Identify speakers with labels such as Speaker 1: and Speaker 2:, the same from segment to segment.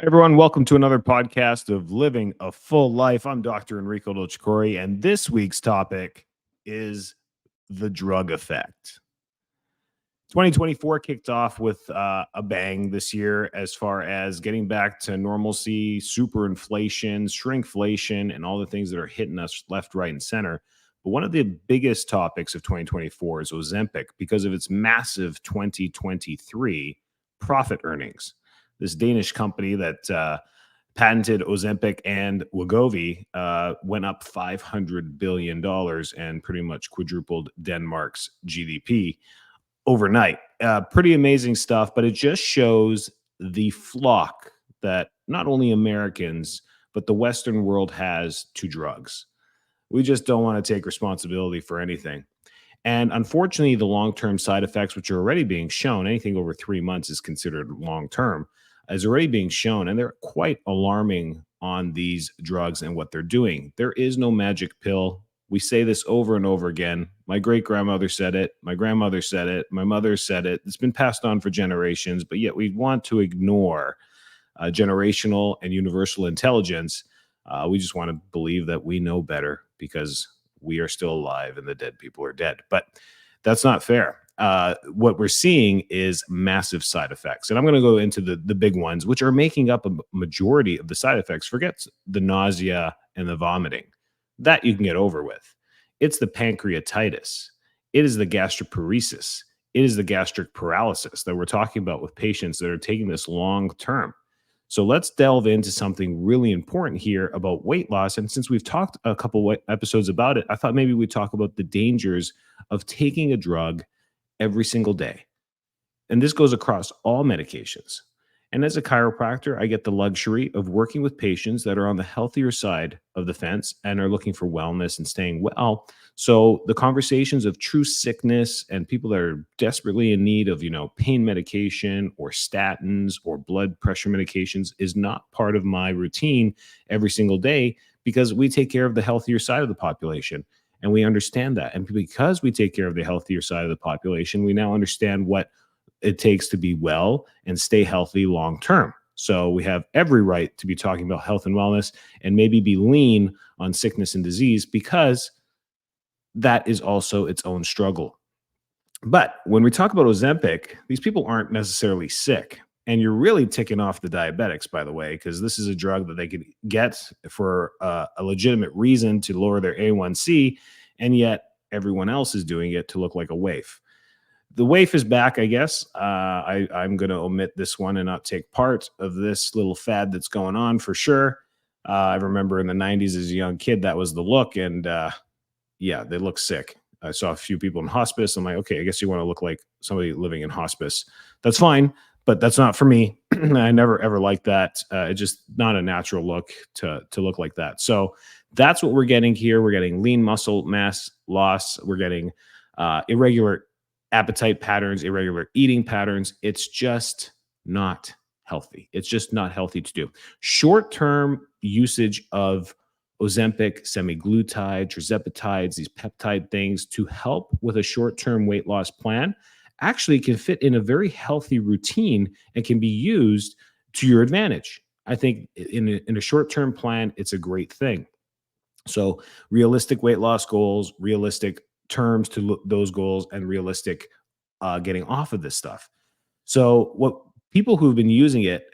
Speaker 1: Hi, everyone. Welcome to another podcast of Living a Full Life. I'm Dr. Enrico Dolcecore, and this week's topic is the drug effect. 2024 kicked off with a bang this year as far as getting back to normalcy, superinflation, shrinkflation, and all the things that are hitting us left, right, and center. But one of the biggest topics of 2024 is Osempic because of its massive 2023 profit earnings. This Danish company that patented Osempic and Wegovy went up $500 billion and pretty much quadrupled Denmark's GDP overnight. Pretty amazing stuff, but it just shows the flock that not only Americans, but the Western world has to drugs. We just don't want to take responsibility for anything. And unfortunately, the long term side effects, which are already being shown, anything over 3 months is considered long term, is already being shown. And they're quite alarming on these drugs and what they're doing. There is no magic pill. We say this over and over again. My great grandmother said it. My grandmother said it. My mother said it. It's been passed on for generations, but yet we want to ignore generational and universal intelligence. We just want to believe that we know better because we are still alive and the dead people are dead. But that's not fair. What we're seeing is massive side effects. And I'm going to go into the big ones, which are making up a majority of the side effects. Forget the nausea and the vomiting. That you can get over with. It's the pancreatitis. It is the gastroparesis. It is the gastric paralysis that we're talking about with patients that are taking this long term. So let's delve into something really important here about weight loss. And since we've talked a couple episodes about it, I thought maybe we'd talk about the dangers of taking a drug every single day. And this goes across all medications. And as a chiropractor, I get the luxury of working with patients that are on the healthier side of the fence and are looking for wellness and staying well. So the conversations of true sickness and people that are desperately in need of, pain medication or statins or blood pressure medications is not part of my routine every single day because we take care of the healthier side of the population. And we understand that. And because we take care of the healthier side of the population, we now understand what it takes to be well and stay healthy long term. So we have every right to be talking about health and wellness and maybe be lean on sickness and disease because that is also its own struggle. But when we talk about Ozempic, these people aren't necessarily sick. And you're really ticking off the diabetics, by the way, because this is a drug that they could get for a legitimate reason to lower their A1C, and yet everyone else is doing it to look like a waif. The waif is back, I guess. I'm going to omit this one and not take part of this little fad that's going on for sure. I remember in the 90s as a young kid, that was the look. And yeah, they look sick. I saw a few people in hospice. I'm like, okay, I guess you want to look like somebody living in hospice. That's fine, but that's not for me. I never, ever liked that. It's just not a natural look to look like that. So that's what we're getting here. We're getting lean muscle mass loss. We're getting irregular appetite patterns, irregular eating patterns. It's just not healthy. It's just not healthy to do. Short-term usage of Ozempic, semaglutide, tirzepatides, these peptide things to help with a short-term weight loss plan actually can fit in a very healthy routine and can be used to your advantage. I think in a short-term plan, it's a great thing. So realistic weight loss goals, realistic terms to those goals, and realistic getting off of this stuff. So what people who've been using it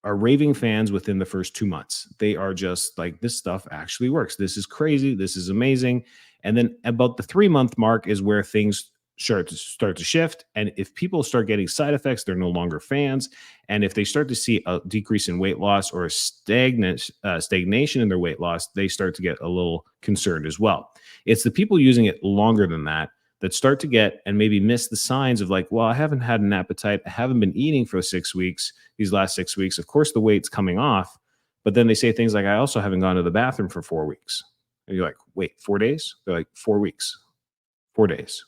Speaker 1: are raving fans within the first 2 months. They are just like, this stuff actually works. This is crazy. This is amazing. And then about the 3 month mark is where things start to shift. And if people start getting side effects, they're no longer fans. And if they start to see a decrease in weight loss or a stagnation in their weight loss, they start to get a little concerned as well. It's the people using it longer than that start to get and maybe miss the signs of like, well, I haven't had an appetite. I haven't been eating for 6 weeks, these last 6 weeks. Of course, the weight's coming off. But then they say things like, I also haven't gone to the bathroom for 4 weeks. And you're like, wait, 4 days? They're like, 4 weeks, 4 days.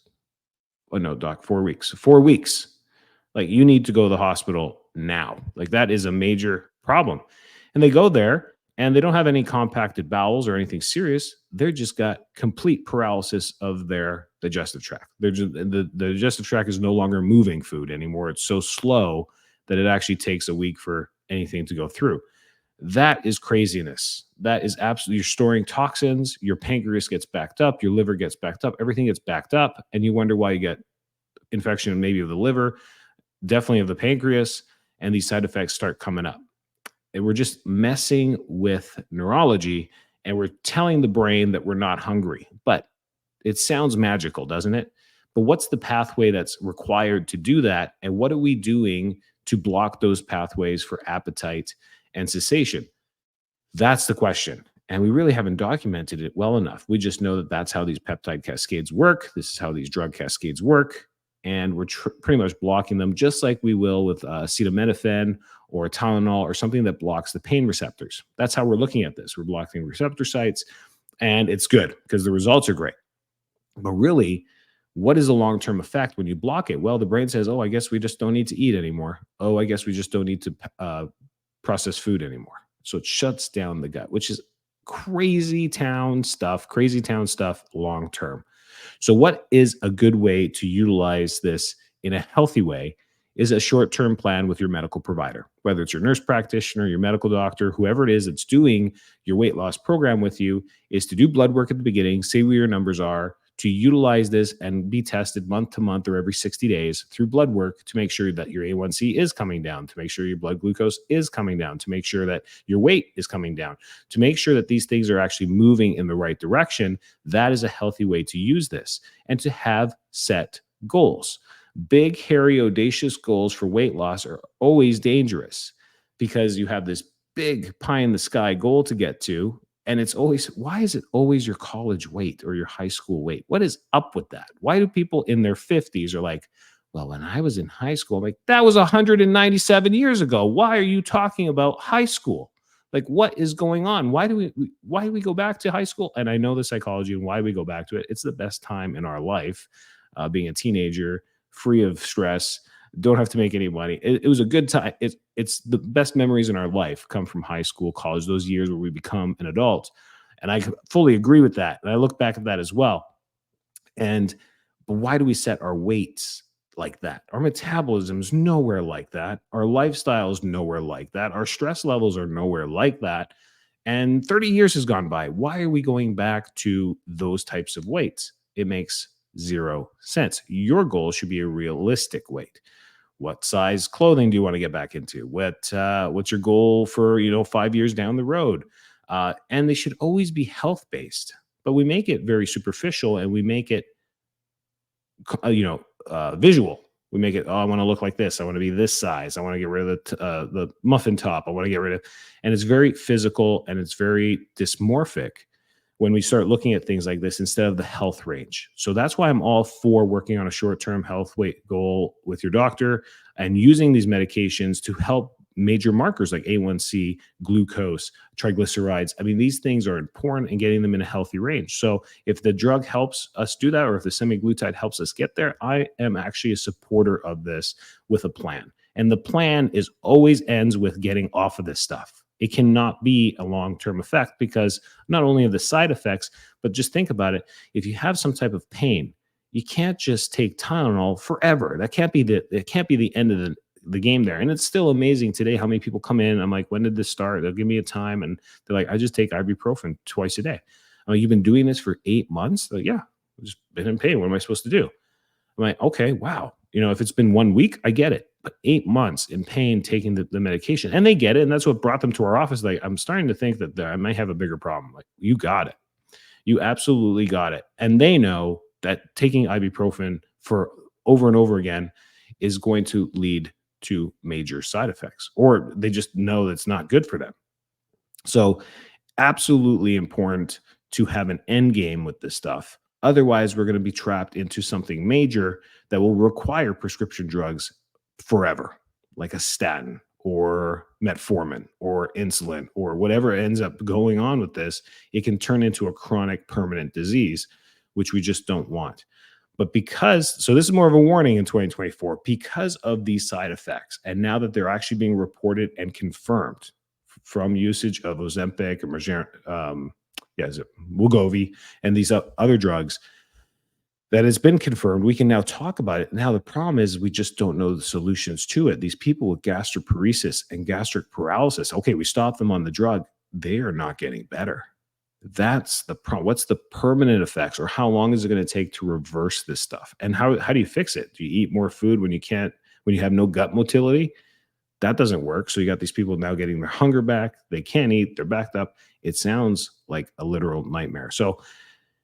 Speaker 1: Oh, no, doc, 4 weeks. 4 weeks. Like, you need to go to the hospital now. Like, that is a major problem. And they go there and they don't have any compacted bowels or anything serious. They're just got complete paralysis of their digestive tract. The digestive tract is no longer moving food anymore. It's so slow that it actually takes a week for anything to go through. That is craziness. That is absolutely, you're storing toxins, your pancreas gets backed up, your liver gets backed up, everything gets backed up, and you wonder why you get infection maybe of the liver, definitely of the pancreas, and these side effects start coming up. And we're just messing with neurology, and we're telling the brain that we're not hungry. But it sounds magical, doesn't it? But what's the pathway that's required to do that? And what are we doing to block those pathways for appetite and cessation? That's the question. And we really haven't documented it well enough. We just know that that's how these peptide cascades work. This is how these drug cascades work. And we're pretty much blocking them just like we will with acetaminophen or Tylenol or something that blocks the pain receptors. That's how we're looking at this. We're blocking receptor sites, and it's good because the results are great. But really, what is the long-term effect when you block it? Well, the brain says, oh, I guess we just don't need to eat anymore. Oh, I guess we just don't need to process food anymore. So it shuts down the gut, which is crazy town stuff long-term. So what is a good way to utilize this in a healthy way is a short-term plan with your medical provider, whether it's your nurse practitioner, your medical doctor, whoever it is that's doing your weight loss program with you, is to do blood work at the beginning, see where your numbers are, to utilize this and be tested month to month or every 60 days through blood work to make sure that your A1C is coming down, to make sure your blood glucose is coming down, to make sure that your weight is coming down, to make sure that these things are actually moving in the right direction. That is a healthy way to use this, and to have set goals. Big, hairy, audacious goals for weight loss are always dangerous because you have this big pie in the sky goal to get to. And it's always, why is it always your college weight or your high school weight? What is up with that? Why do people in their 50s are like, well, when I was in high school, I'm like, that was 197 years ago. Why are you talking about high school? Like, what is going on? Why do we go back to high school? And I know the psychology and why we go back to it. It's the best time in our life, being a teenager, free of stress, don't have to make any money. It was a good time. It's the best memories in our life come from high school, college, those years where we become an adult. And I fully agree with that. And I look back at that as well. And but why do we set our weights like that? Our metabolism's nowhere like that. Our lifestyle is nowhere like that. Our stress levels are nowhere like that. And 30 years has gone by. Why are we going back to those types of weights? It makes zero sense. Your goal should be a realistic weight. What size clothing do you want to get back into? What's your goal for 5 years down the road? And they should always be health based. But we make it very superficial, and we make it visual. We make it, oh, I want to look like this. I want to be this size. I want to get rid of the muffin top. I want to get rid of, and it's very physical and it's very dysmorphic when we start looking at things like this instead of the health range. So that's why I'm all for working on a short-term health weight goal with your doctor and using these medications to help major markers like A1C, glucose, triglycerides. I mean, these things are important in getting them in a healthy range. So if the drug helps us do that, or if the semaglutide helps us get there, I am actually a supporter of this with a plan. And the plan is always ends with getting off of this stuff. It cannot be a long-term effect because not only of the side effects, but just think about it. If you have some type of pain, you can't just take Tylenol forever. It can't be the end of the game there. And it's still amazing today how many people come in. I'm like, when did this start? They'll give me a time. And they're like, I just take ibuprofen twice a day. I'm like, you've been doing this for 8 months? They're like, yeah, I've just been in pain. What am I supposed to do? I'm like, okay, wow. If it's been 1 week, I get it. But 8 months in pain taking the medication, and they get it. And that's what brought them to our office. Like, I'm starting to think that I might have a bigger problem. Like, you got it. You absolutely got it. And they know that taking ibuprofen for over and over again is going to lead to major side effects, or they just know that's not good for them. So absolutely important to have an end game with this stuff. Otherwise, we're going to be trapped into something major that will require prescription drugs forever, like a statin or metformin or insulin or whatever ends up going on with this. It can turn into a chronic permanent disease, which we just don't want. But so this is more of a warning in 2024, because of these side effects. And now that they're actually being reported and confirmed from usage of Osempic and Wegovy and these other drugs, that has been confirmed. We can now talk about it. Now, the problem is we just don't know the solutions to it. These people with gastric and gastric paralysis, okay, we stop them on the drug. They are not getting better. That's the problem. What's the permanent effects, or how long is it going to take to reverse this stuff? And how do you fix it? Do you eat more food when you have no gut motility? That doesn't work. So you got these people now getting their hunger back. They can't eat. They're backed up. It sounds like a literal nightmare. So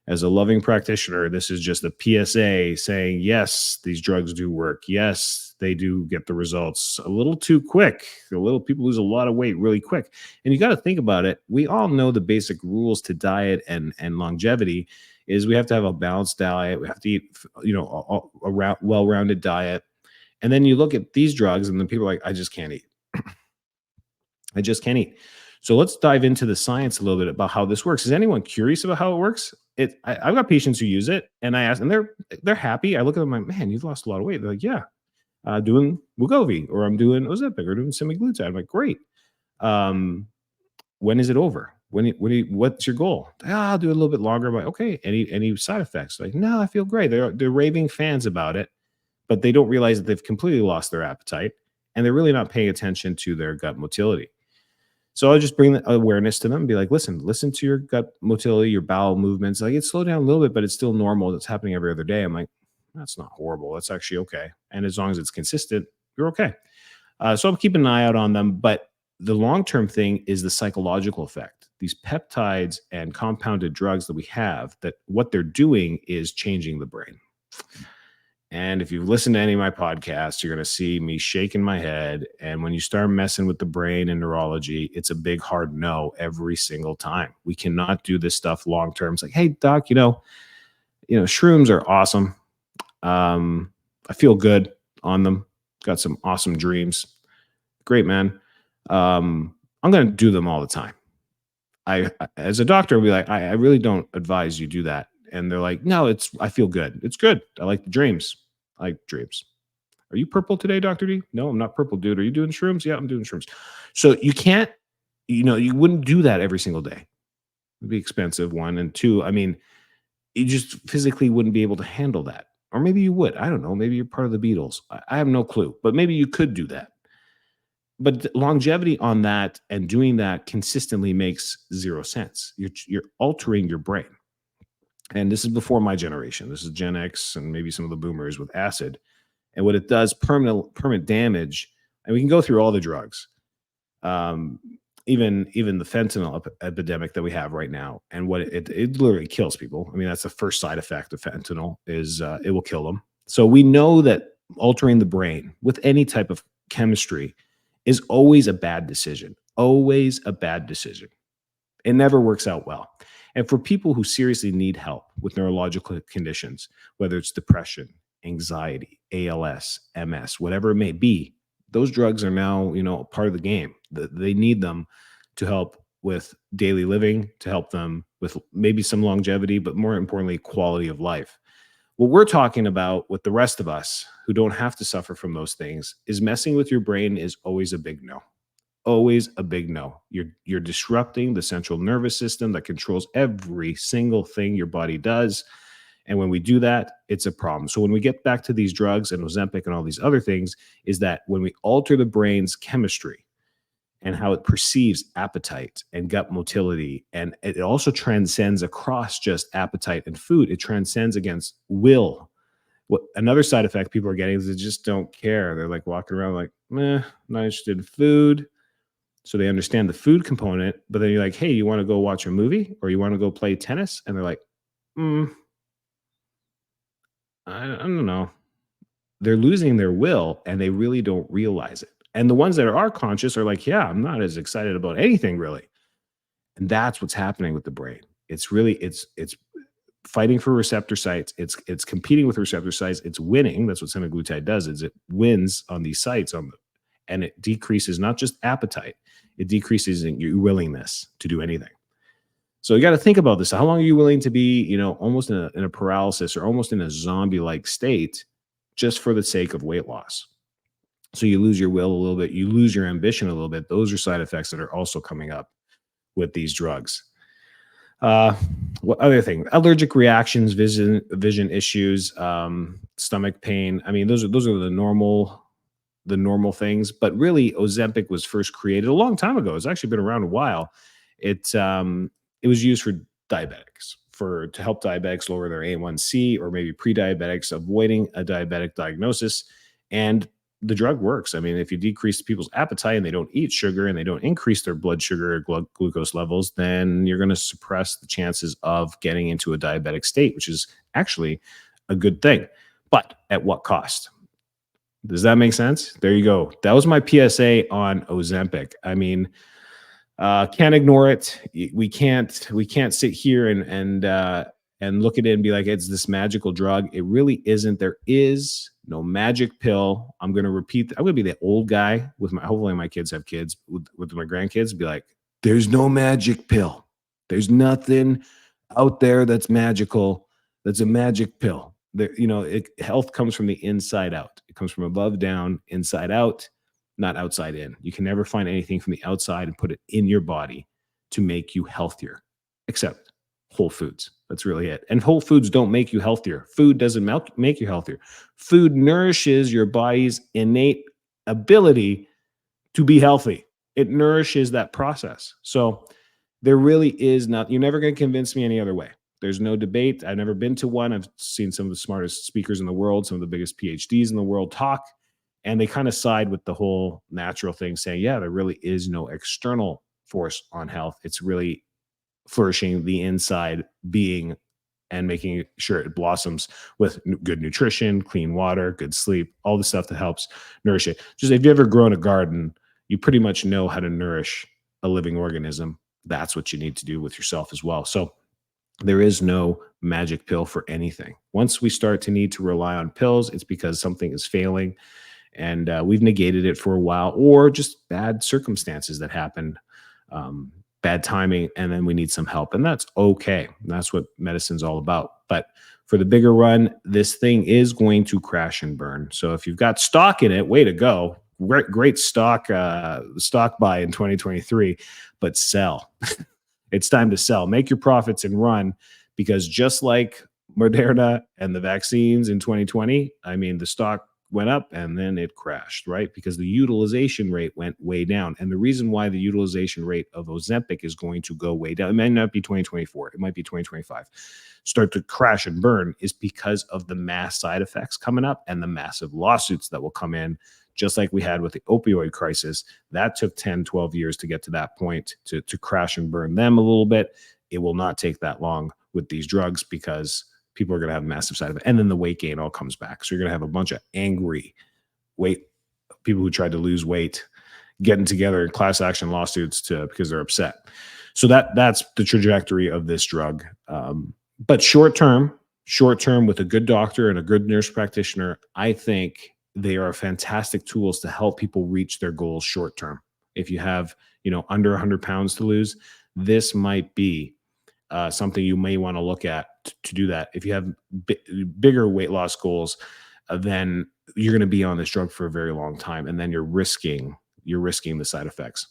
Speaker 1: as a loving practitioner, this is just a PSA saying, yes, these drugs do work. Yes, they do get the results a little too quick. People lose a lot of weight really quick. And you got to think about it. We all know the basic rules to diet and longevity is we have to have a balanced diet. We have to eat, a well-rounded diet. And then you look at these drugs and then people are like, I just can't eat. I just can't eat. So let's dive into the science a little bit about how this works. Is anyone curious about how it works? I've got patients who use it, and I ask, and they're happy. I look at them like, man, you've lost a lot of weight. They're like, yeah, doing Wegovy, or I'm doing Osempic, or doing semaglutide. I'm like, great. When is it over? What's your goal? I'll do it a little bit longer. I'm like, okay. Any side effects? Like, no, I feel great. They're raving fans about it, but they don't realize that they've completely lost their appetite, and they're really not paying attention to their gut motility. So I'll just bring the awareness to them and be like, listen to your gut motility, your bowel movements. Like, it's slowed down a little bit, but it's still normal. It's happening every other day. I'm like, that's not horrible. That's actually okay. And as long as it's consistent, you're okay. So I'm keeping an eye out on them. But the long-term thing is the psychological effect. These peptides and compounded drugs that we have, that what they're doing is changing the brain. And if you've listened to any of my podcasts, you're going to see me shaking my head. And when you start messing with the brain and neurology, it's a big, hard no every single time. We cannot do this stuff long term. It's like, hey, doc, shrooms are awesome. I feel good on them. Got some awesome dreams. Great, man. I'm going to do them all the time. As a doctor, I'll be like, I really don't advise you do that. And they're like, no, I feel good. It's good. I like the dreams. I like dreams. Are you purple today, Dr. D? No, I'm not purple, dude. Are you doing shrooms? Yeah, I'm doing shrooms. So you can't, you wouldn't do that every single day. It'd be expensive, one. And two, I mean, you just physically wouldn't be able to handle that. Or maybe you would. I don't know. Maybe you're part of the Beatles. I have no clue. But maybe you could do that. But longevity on that and doing that consistently makes zero sense. You're altering your brain. And this is before my generation. This is Gen X and maybe some of the boomers with acid. And what it does, permanent damage. And we can go through all the drugs, even the fentanyl epidemic that we have right now. And what it literally kills people. I mean, that's the first side effect of fentanyl is it will kill them. So we know that altering the brain with any type of chemistry is always a bad decision. Always a bad decision. It never works out well. And for people who seriously need help with neurological conditions, whether it's depression, anxiety, ALS, MS, whatever it may be, those drugs are now, part of the game. They need them to help with daily living, to help them with maybe some longevity, but more importantly, quality of life. What we're talking about with the rest of us who don't have to suffer from those things is messing with your brain is always a big no. Always a big no. You're disrupting the central nervous system that controls every single thing your body does. And when we do that, it's a problem. So when we get back to these drugs and Osempic and all these other things, is that when we alter the brain's chemistry and how it perceives appetite and gut motility, and it also transcends across just appetite and food, it transcends against will. What another side effect people are getting is they just don't care. They're like walking around like, I'm not interested in food. So they understand the food component, but then you're like, hey, you want to go watch a movie or you want to go play tennis? And they're like, I don't know. They're losing their will and they really don't realize it. And the ones that are conscious are like, yeah, I'm not as excited about anything really. And that's what's happening with the brain. It's really, it's fighting for receptor sites. It's competing with receptor sites. It's winning. That's what semaglutide does, is it wins on these sites and it decreases not just appetite, it decreases in your willingness to do anything. So you got to think about this. How long are you willing to be, almost in a paralysis or almost in a zombie-like state just for the sake of weight loss? So you lose your will a little bit, you lose your ambition a little bit. Those are side effects that are also coming up with these drugs. Uh, what other thing? Allergic reactions, vision issues, stomach pain. I mean, those are the normal things. But really, Ozempic was first created a long time ago. It's actually been around a while. It was used for diabetics, for to help diabetics lower their A1C, or maybe pre-diabetics avoiding a diabetic diagnosis. And the drug works. I mean, if you decrease people's appetite and they don't eat sugar and they don't increase their blood sugar or glucose levels, then you're going to suppress the chances of getting into a diabetic state, which is actually a good thing. But at what cost? Does that make sense? There you go. That was my PSA on Ozempic. I mean, can't ignore it. We can't sit here and look at it and be like it's this magical drug. It really isn't. There is no magic pill. I'm going to repeat. I'm going to be the old guy with my. Hopefully, my kids have kids with my grandkids. Be like, there's no magic pill. There's nothing out there that's magical. That's a magic pill. Health comes from the inside out. It comes from above down, inside out, not outside in. You can never find anything from the outside and put it in your body to make you healthier, except whole foods. That's really it. And whole foods don't make you healthier. Food doesn't make you healthier. Food nourishes your body's innate ability to be healthy. It nourishes that process. So there really is not, you're never going to convince me any other way. There's no debate. I've never been to one. I've seen some of the smartest speakers in the world, some of the biggest PhDs in the world talk, and they kind of side with the whole natural thing, saying, yeah, there really is no external force on health. It's really flourishing the inside being and making sure it blossoms with good nutrition, clean water, good sleep, all the stuff that helps nourish it. Just if you ever grown a garden, you pretty much know how to nourish a living organism. That's what you need to do with yourself as well. So there is no magic pill for anything. Once we start to need to rely on pills, it's because something is failing and we've negated it for a while, or just bad circumstances that happened, bad timing, and then we need some help. And that's okay. That's what medicine's all about. But for the bigger run, this thing is going to crash and burn. So if you've got stock in it, way to go. Great stock buy in 2023, but sell. It's time to sell. Make your profits and run, because just like Moderna and the vaccines in 2020, I mean, the stock went up and then it crashed, right? Because the utilization rate went way down. And the reason why the utilization rate of Ozempic is going to go way down, it might not be 2024, it might be 2025, start to crash and burn, is because of the mass side effects coming up and the massive lawsuits that will come in, just like we had with the opioid crisis. That took 10, 12 years to get to that point, to crash and burn them a little bit. It will not take that long with these drugs, because people are going to have massive side effects. And then the weight gain all comes back. So you're going to have a bunch of angry people who tried to lose weight getting together in class action lawsuits because they're upset. So that's the trajectory of this drug. But short term with a good doctor and a good nurse practitioner, I think they are fantastic tools to help people reach their goals short term. If you have, under 100 pounds to lose, this might be something you may want to look at to do that. If you have bigger weight loss goals, then you're going to be on this drug for a very long time, and then you're risking the side effects.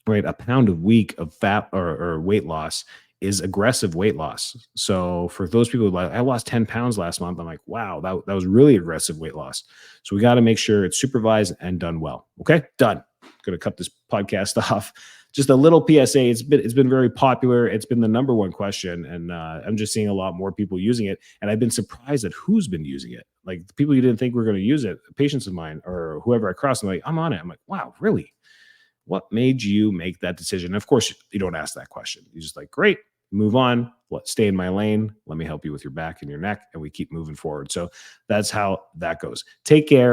Speaker 1: Right, a pound a week of fat or weight loss is aggressive weight loss. So for those people who like, I lost 10 pounds last month, I'm like, wow, that was really aggressive weight loss. So we got to make sure it's supervised and done well. Okay, done. Going to cut this podcast off. Just a little PSA. It's been very popular. It's been the number one question, and I'm just seeing a lot more people using it. And I've been surprised at who's been using it. Like the people you didn't think were going to use it, patients of mine or whoever I crossed, I'm like, I'm on it. I'm like, wow, really? What made you make that decision? And of course, you don't ask that question. You're just like, great, move on. Stay in my lane. Let me help you with your back and your neck, and we keep moving forward. So that's how that goes. Take care.